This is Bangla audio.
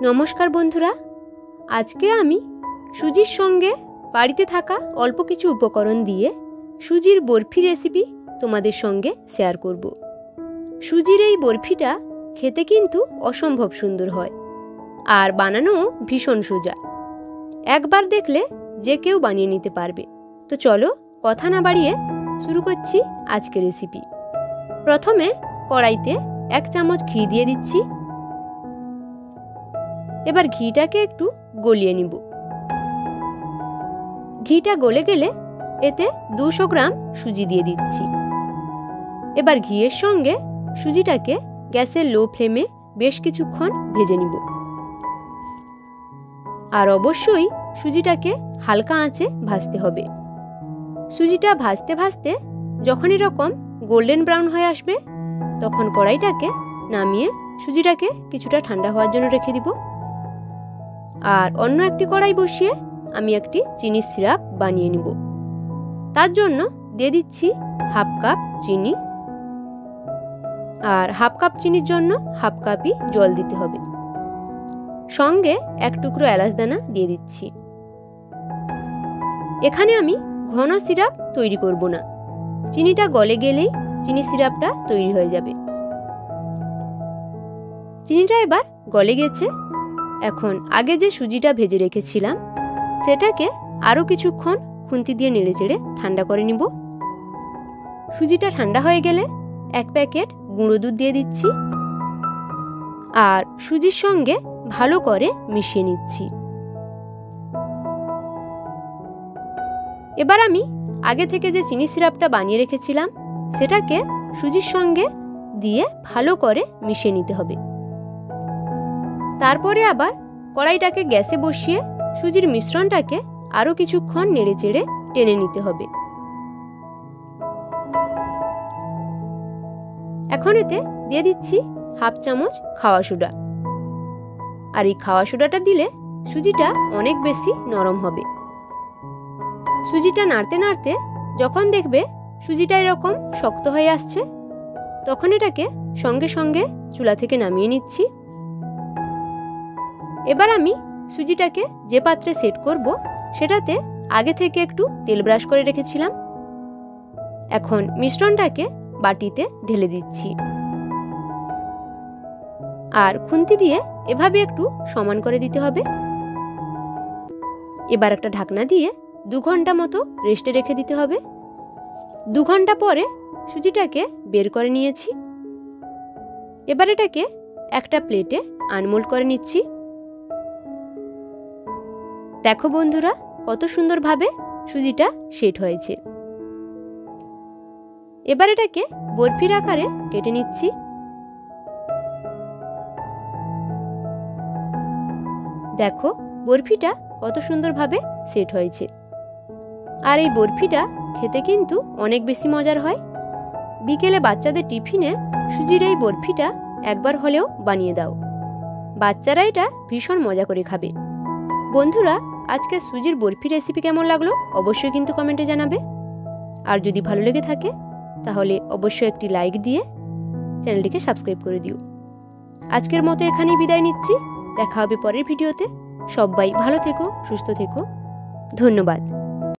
নমস্কার বন্ধুরা, আজকে আমি সুজির সঙ্গে বাড়িতে থাকা অল্প কিছু উপকরণ দিয়ে সুজির বরফি রেসিপি তোমাদের সঙ্গে শেয়ার করব। সুজির এই বরফিটা খেতে কিন্তু অসম্ভব সুন্দর হয় আর বানানোও ভীষণ সোজা। একবার দেখলে যে কেউ বানিয়ে নিতে পারবে। তো চলো কথা না বাড়িয়ে শুরু করছি আজকের রেসিপি। প্রথমে কড়াইতে 1 চামচ ঘি দিয়ে দিচ্ছি। এবার ঘিটাকে একটু গলিয়ে নিব। ঘিটা গলে গেলে এতে 200 গ্রাম সুজি দিয়ে দিচ্ছি। এবার ঘিয়ের সঙ্গে সুজিটাকে গ্যাসের লো ফ্লেমে বেশ কিছুক্ষণ ভেজে নিব। আর অবশ্যই সুজিটাকে হালকা আঁচে ভাজতে হবে। সুজিটা ভাজতে ভাজতে যখন এরকম গোল্ডেন ব্রাউন হয়ে আসবে তখন কড়াইটাকে নামিয়ে সুজিটাকে কিছুটা ঠান্ডা হওয়ার জন্য রেখে দিব। আর অন্য একটি কড়াই বসিয়ে আমি একটি চিনির সিরাপ বানিয়ে নিব। তার জন্য দিয়ে দিচ্ছি 1/2 কাপ চিনি। আর 1/2 কাপ চিনির জন্য 1/2 কাপই জল দিতে হবে। সঙ্গে 1 টুকরো এলাচ দানা দিয়ে দিচ্ছি। এখানে আমি ঘন সিরাপ তৈরি করব না, চিনিটা গলে গেলেই চিনি সিরাপটা তৈরি হয়ে যাবে। চিনিটা এবার গলে গেছে। এখন আগে যে সুজিটা ভেজে রেখেছিলাম সেটাকে আরও কিছুক্ষণ খুন্তি দিয়ে নেড়েচেড়ে ঠান্ডা করে নিব। সুজিটা ঠান্ডা হয়ে গেলে 1 প্যাকেট গুঁড়ো দুধ দিয়ে দিচ্ছি আর সুজির সঙ্গে ভালো করে মিশিয়ে নিচ্ছি। এবার আমি আগে থেকে যে চিনি সিরাপটা বানিয়ে রেখেছিলাম সেটাকে সুজির সঙ্গে দিয়ে ভালো করে মিশিয়ে নিতে হবে। তারপরে আবার কড়াইটাকে গ্যাসে বসিয়ে সুজির মিশ্রণটাকে আরও কিছুক্ষণ নেড়েচেড়ে টেনে নিতে হবে। এখন এতে দিয়ে দিচ্ছি 1/2 চামচ খাওয়া সোডা। আর এই খাওয়া সোডাটা দিলে সুজিটা অনেক বেশি নরম হবে। সুজিটা নাড়তে নাড়তে যখন দেখবে সুজিটা এরকম শক্ত হয়ে আসছে তখন এটাকে সঙ্গে সঙ্গে চুলা থেকে নামিয়ে নিচ্ছি। এবার আমি সুজিটাকে যে পাত্রে সেট করব সেটাতে আগে থেকে একটু তেল ব্রাশ করে রেখেছিলাম। এখন মিশ্রণটাকে বাটিতে ঢেলে দিচ্ছি আর খুন্তি দিয়ে এভাবে একটু সমান করে দিতে হবে। এবার একটা ঢাকনা দিয়ে 2 ঘন্টা মতো রেস্টে রেখে দিতে হবে। 2 ঘন্টা পরে সুজিটাকে বের করে নিয়েছি। এবার এটাকে একটা প্লেটে আনমোল্ড করে নিচ্ছি। দেখো বন্ধুরা কত সুন্দরভাবে সুজিটা সেট হয়েছে। এবার এটাকে বরফির আকারে কেটে নিচ্ছি। দেখো বরফিটা কত সুন্দরভাবে সেট হয়েছে। আর এই বরফিটা খেতে কিন্তু অনেক বেশি মজার হয়। বিকেলে বাচ্চাদের টিফিনে সুজির এই বরফিটা একবার হলেও বানিয়ে দাও, বাচ্চারা এটা ভীষণ মজা করে খাবে। বন্ধুরা আজকে সুজির বরফি রেসিপি কেমন লাগলো অবশ্যই কিন্তু কমেন্টে জানাবে। আর যদি ভালো লেগে থাকে তাহলে অবশ্যই একটি লাইক দিয়ে চ্যানেলটিকে সাবস্ক্রাইব করে দিও। আজকের মতো এখানেই বিদায় নিচ্ছি। দেখা হবে পরের ভিডিওতে। সবাই ভালো থেকো, সুস্থ থেকো। ধন্যবাদ।